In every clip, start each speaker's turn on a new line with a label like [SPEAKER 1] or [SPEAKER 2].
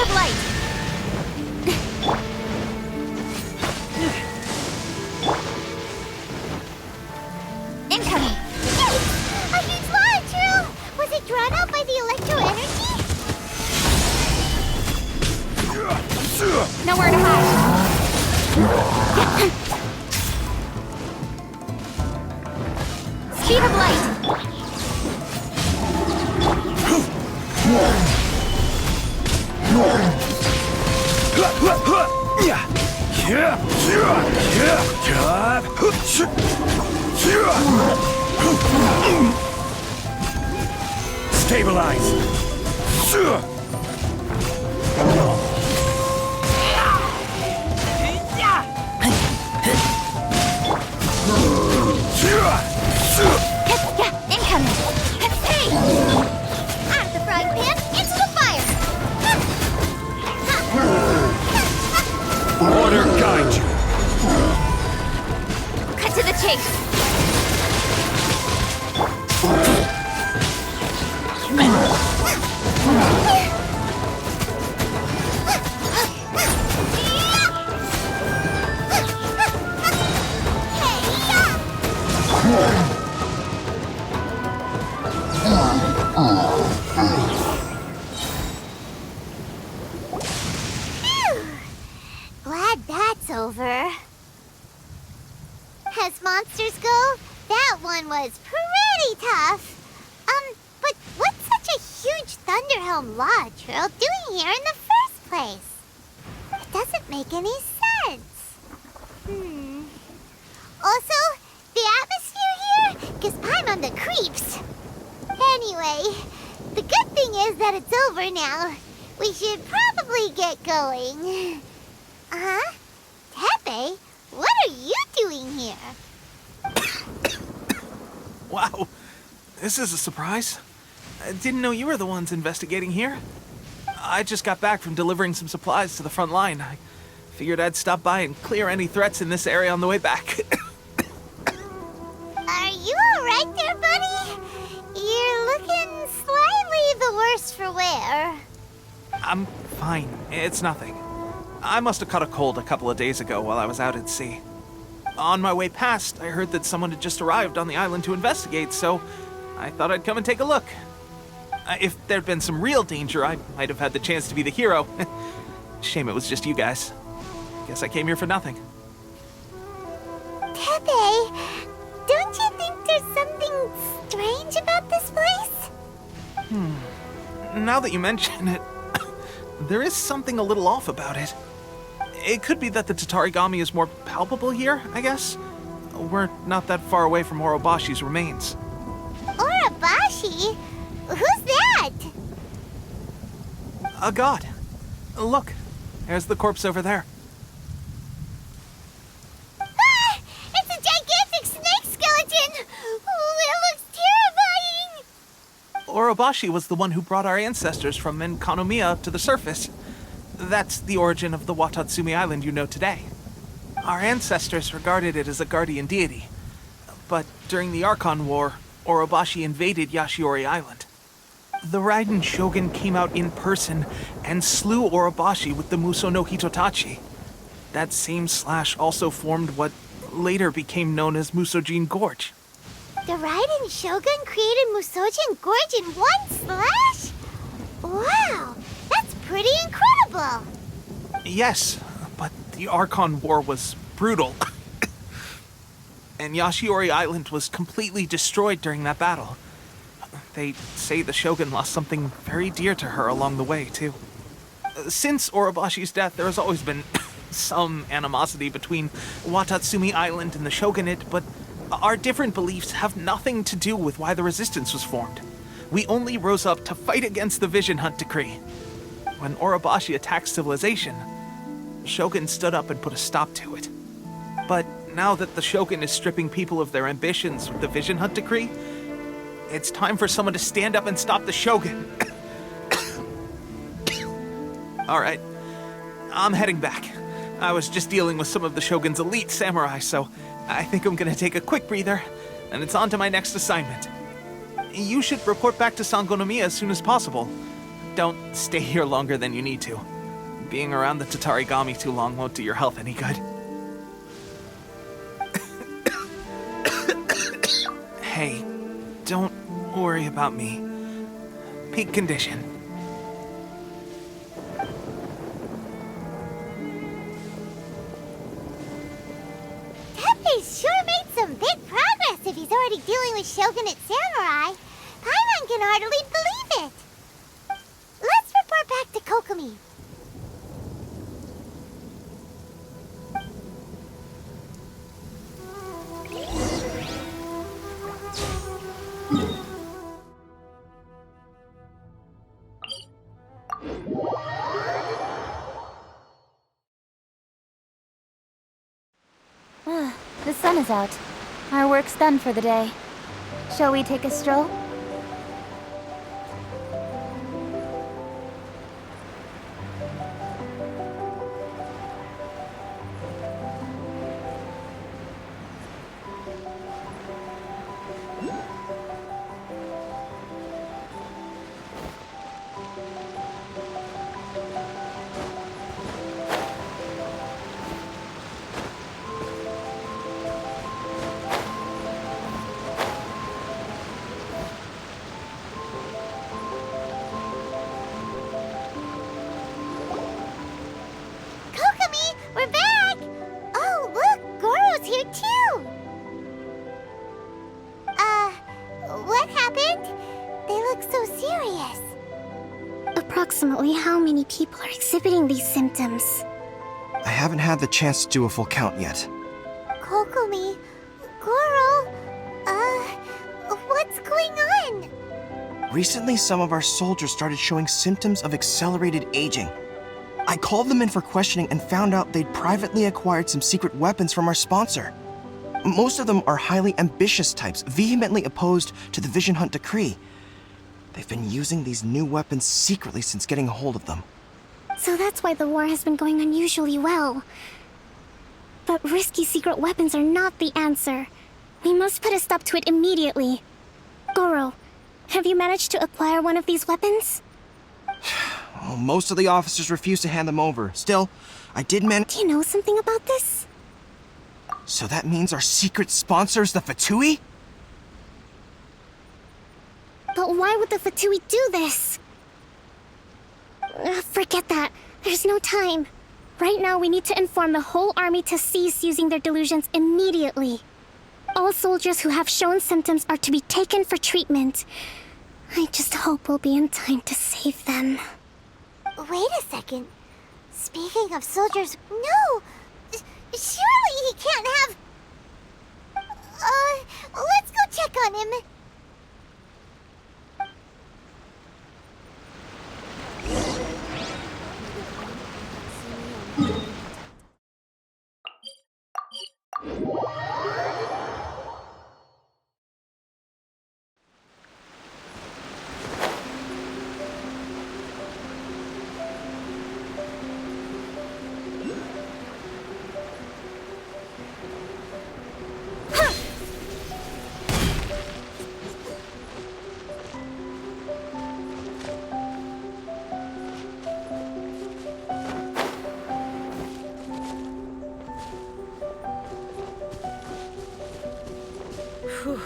[SPEAKER 1] of light! Incoming!
[SPEAKER 2] A huge launch! Was it drawn out by the electro energy?
[SPEAKER 1] Nowhere to hide. Speed of light!
[SPEAKER 3] Stabilize!
[SPEAKER 1] Incoming! Hey!
[SPEAKER 2] Out of the frying pan, into the fire!
[SPEAKER 3] Order guide you!
[SPEAKER 1] Cut to the chase!
[SPEAKER 2] Glad that's over. As monsters go, that one was pretty tough. But what's such a huge Thunderhelm Lodge Trail doing here in the first place? It doesn't make any sense. Also, the atmosphere here gives Paimon the creeps. Anyway, the good thing is that it's over now. We should probably get going. Huh? Tepe, what are you doing here?
[SPEAKER 4] Wow, this is a surprise. I didn't know you were the ones investigating here. I just got back from delivering some supplies to the front line. I figured I'd stop by and clear any threats in this area on the way back.
[SPEAKER 2] Are you alright there, buddy? You're looking slightly the worse for wear.
[SPEAKER 4] I'm fine. It's nothing. I must have caught a cold a couple of days ago while I was out at sea. On my way past, I heard that someone had just arrived on the island to investigate, so I thought I'd come and take a look. If there'd been some real danger, I might have had the chance to be the hero. Shame it was just you guys. Guess I came here for nothing.
[SPEAKER 2] Tepe, don't you think there's something strange about this place?
[SPEAKER 4] Now that you mention it, there is something a little off about it. It could be that the Tatarigami is more palpable here, I guess. We're not that far away from Orobashi's remains.
[SPEAKER 2] Orobashi? Who's that?
[SPEAKER 4] A god. Look, there's the corpse over there.
[SPEAKER 2] Ah! It's a gigantic snake skeleton! Oh, it looks terrifying!
[SPEAKER 4] Orobashi was the one who brought our ancestors from Enkanomiya up to the surface. That's the origin of the Watatsumi Island you know today. Our ancestors regarded it as a guardian deity. But during the Archon War, Orobashi invaded Yashiori Island. The Raiden Shogun came out in person and slew Orobashi with the Muso no Hitotachi. That same slash also formed what later became known as Musojin Gorge.
[SPEAKER 2] The Raiden Shogun created Musojin Gorge in one slash? Wow, that's pretty incredible!
[SPEAKER 4] Yes, but the Archon War was brutal. And Yashiori Island was completely destroyed during that battle. They say the Shogun lost something very dear to her along the way, too. Since Orobashi's death, there has always been some animosity between Watatsumi Island and the Shogunate, but our different beliefs have nothing to do with why the resistance was formed. We only rose up to fight against the Vision Hunt Decree. When Orobashi attacked civilization, the Shogun stood up and put a stop to it. But now that the Shogun is stripping people of their ambitions with the Vision Hunt Decree, it's time for someone to stand up and stop the Shogun. All right, I'm heading back. I was just dealing with some of the Shogun's elite samurai, so I think I'm gonna take a quick breather, and it's on to my next assignment. You should report back to Sangonomiya as soon as possible. Don't stay here longer than you need to. being around the Tatarigami too long won't do your health any good. Hey, don't worry about me. Peak condition.
[SPEAKER 2] Teppei's sure made some big progress if he's already dealing with Shogunate samurai. Paimon can hardly believe it. Let's report back to Kokomi.
[SPEAKER 3] The sun is out. Our work's done for the day. Shall we take a stroll?
[SPEAKER 2] Kokomi, we're back! Oh, look, Goro's here too! What happened? They look so serious.
[SPEAKER 5] Approximately how many people are exhibiting these symptoms?
[SPEAKER 6] I haven't had the chance to do a full count yet.
[SPEAKER 2] Kokomi, Goro, what's going on?
[SPEAKER 6] Recently, some of our soldiers started showing symptoms of accelerated aging. I called them in for questioning and found out they'd privately acquired some secret weapons from our sponsor. Most of them are highly ambitious types, vehemently opposed to the Vision Hunt decree. They've been using these new weapons secretly since getting a hold of them.
[SPEAKER 5] So that's why the war has been going unusually well. But risky secret weapons are not the answer. We must put a stop to it immediately. Goro, have you managed to acquire one of these weapons?
[SPEAKER 6] Well, most of the officers refuse to hand them over. Still, I did manage.
[SPEAKER 5] Do you know something about this?
[SPEAKER 6] So that means our secret sponsor is the Fatui?
[SPEAKER 5] But why would the Fatui do this? Forget that. There's no time. Right now, we need to inform the whole army to cease using their delusions immediately. All soldiers who have shown symptoms are to be taken for treatment. I just hope we'll be in time to save them.
[SPEAKER 2] Wait a second. Speaking of soldiers, no! Surely he can't have... let's go check on him.
[SPEAKER 7] Whew.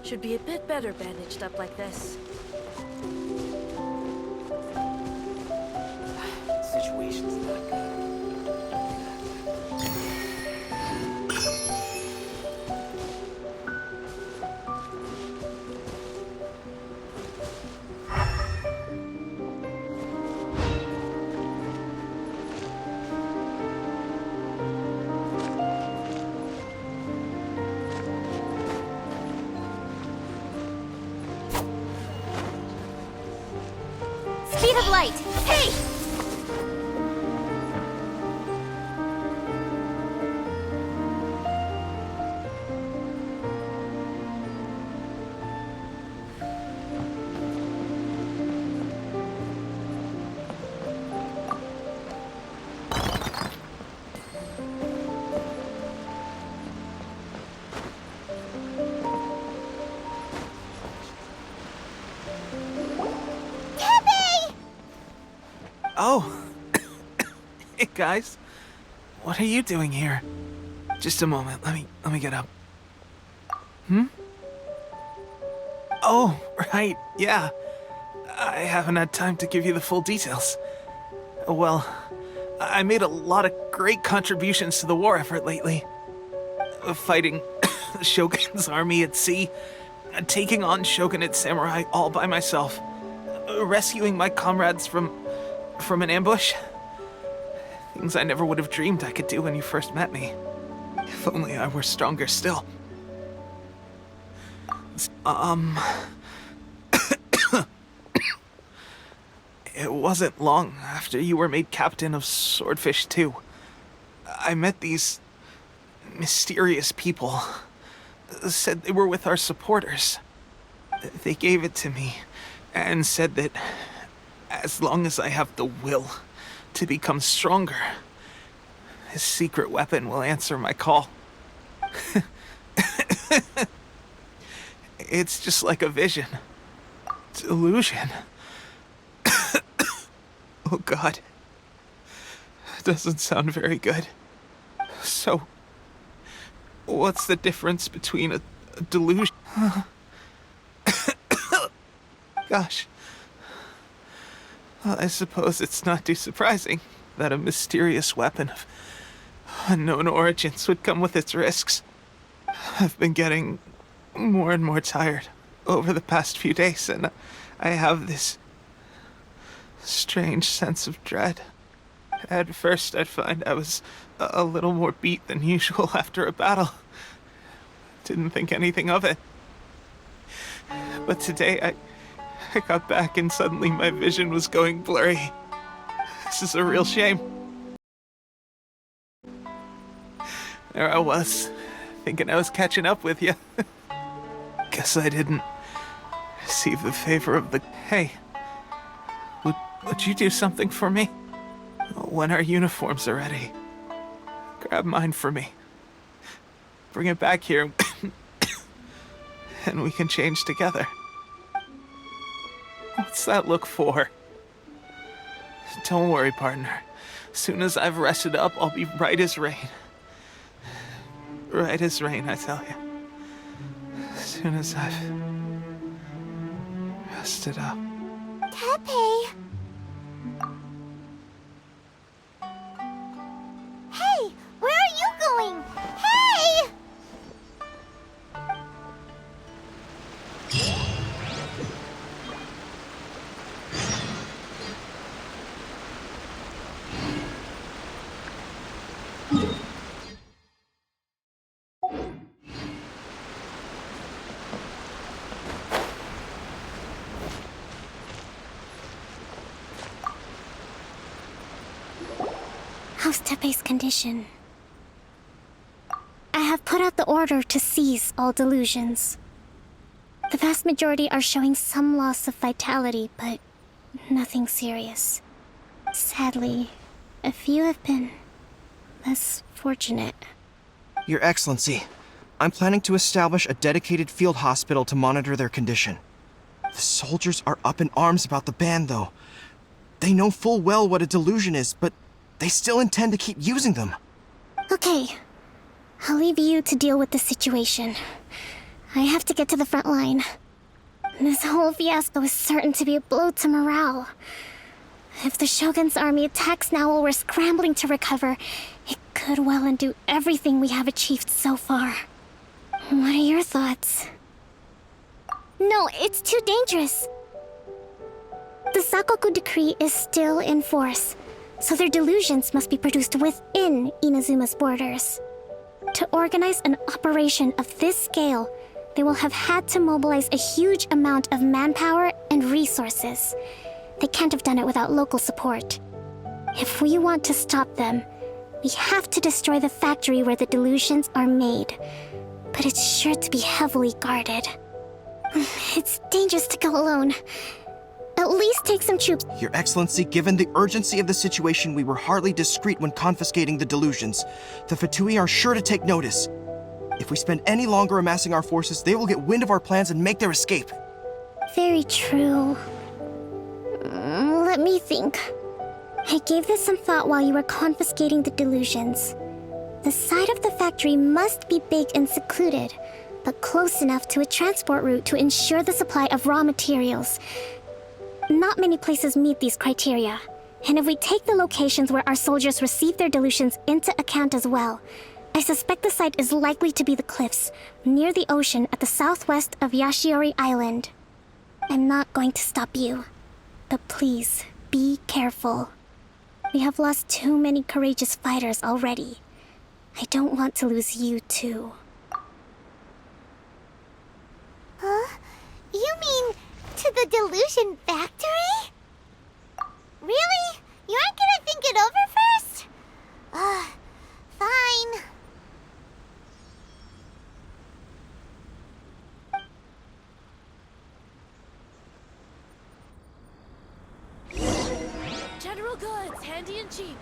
[SPEAKER 7] Should be a bit better bandaged up like this.
[SPEAKER 4] Situation's not good.
[SPEAKER 1] Speed of light. Hey!
[SPEAKER 4] Oh, Hey guys, what are you doing here? Just a moment, let me get up. Oh, right, yeah. I haven't had time to give you the full details. Well, I made a lot of great contributions to the war effort lately. Fighting the Shogun's army at sea, taking on Shogunate samurai all by myself, rescuing my comrades from an ambush. Things I never would have dreamed I could do when you first met me. If only I were stronger still. It wasn't long after you were made captain of Swordfish 2. I met these mysterious people. Said they were with our supporters. They gave it to me and said that as long as I have the will to become stronger, his secret weapon will answer my call. It's just like a vision. Delusion. Oh God. Doesn't sound very good. So, what's the difference between a delusion? Gosh. Well, I suppose it's not too surprising that a mysterious weapon of unknown origins would come with its risks. I've been getting more and more tired over the past few days, and I have this strange sense of dread. At first, I'd find I was a little more beat than usual after a battle. Didn't think anything of it. But today, I got back and suddenly my vision was going blurry. This is a real shame. There I was, thinking I was catching up with you. Guess I didn't receive the favor of the... Hey, would you do something for me? When our uniforms are ready, grab mine for me. Bring it back here, and we can change together. What's that look for? Don't worry, partner. As soon as I've rested up, I'll be right as rain. Right as rain, I tell you. As soon as I've rested up.
[SPEAKER 2] Tepe! Hey! Where are you going? Hey!
[SPEAKER 5] How's Tepe's condition? I have put out the order to seize all delusions. The vast majority are showing some loss of vitality, but nothing serious. Sadly, a few have been less fortunate.
[SPEAKER 6] Your Excellency, I'm planning to establish a dedicated field hospital to monitor their condition. The soldiers are up in arms about the ban, though. They know full well what a delusion is, but they still intend to keep using them.
[SPEAKER 5] Okay, I'll leave you to deal with the situation. I have to get to the front line. This whole fiasco is certain to be a blow to morale. If the Shogun's army attacks now while we're scrambling to recover, it could well undo everything we have achieved so far. What are your thoughts? No, it's too dangerous. The Sakoku decree is still in force, so their delusions must be produced within Inazuma's borders. To organize an operation of this scale, they will have had to mobilize a huge amount of manpower and resources. They can't have done it without local support. If we want to stop them, we have to destroy the factory where the delusions are made. But it's sure to be heavily guarded. It's dangerous to go alone. At least take some troops.
[SPEAKER 6] Your Excellency, given the urgency of the situation, we were hardly discreet when confiscating the delusions. The Fatui are sure to take notice. If we spend any longer amassing our forces, they will get wind of our plans and make their escape.
[SPEAKER 5] Very true. Let me think. I gave this some thought while you were confiscating the delusions. The side of the factory must be big and secluded, but close enough to a transport route to ensure the supply of raw materials. Not many places meet these criteria, and if we take the locations where our soldiers receive their delusions into account as well, I suspect the site is likely to be the cliffs, near the ocean at the southwest of Yashiori Island. I'm not going to stop you, but please, be careful. We have lost too many courageous fighters already. I don't want to lose you too.
[SPEAKER 2] Huh? You mean to the delusion factory? Really? You aren't gonna think it over first? Fine.
[SPEAKER 7] General goods, handy and cheap.